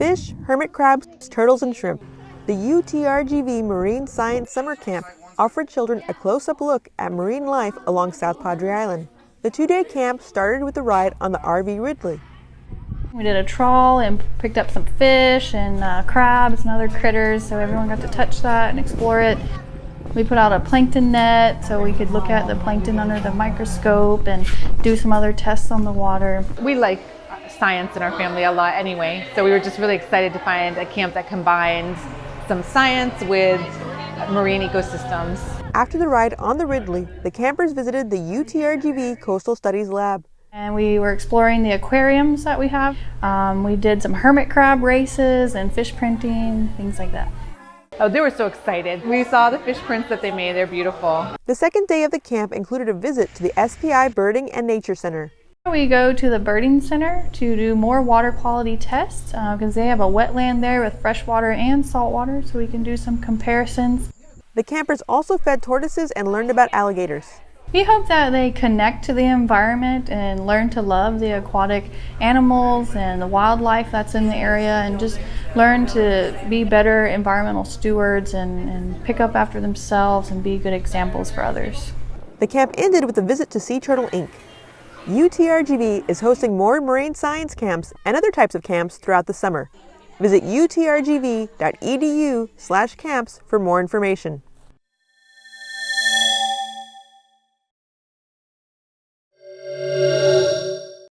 fish, hermit crabs, turtles, and shrimp. The UTRGV Marine Science Summer Camp offered children a close-up look at marine life along South Padre Island. The two-day camp started with a ride on the RV Ridley. We did a trawl and picked up some fish and crabs and other critters, so everyone got to touch that and explore it. We put out a plankton net so we could look at the plankton under the microscope and do some other tests on the water. We like science in our family a lot anyway, so we were just really excited to find a camp that combined some science with marine ecosystems. After the ride on the Ridley, the campers visited the UTRGV Coastal Studies Lab. And we were exploring the aquariums that we have. We did some hermit crab races and fish printing, things like that. Oh, they were so excited. We saw the fish prints that they made. They're beautiful. The second day of the camp included a visit to the SPI Birding and Nature Center. We go to the birding center to do more water quality tests because they have a wetland there with fresh water and salt water, so we can do some comparisons. The campers also fed tortoises and learned about alligators. We hope that they connect to the environment and learn to love the aquatic animals and the wildlife that's in the area, and just learn to be better environmental stewards and pick up after themselves and be good examples for others. The camp ended with a visit to Sea Turtle Inc. UTRGV is hosting more marine science camps and other types of camps throughout the summer. Visit utrgv.edu/camps for more information.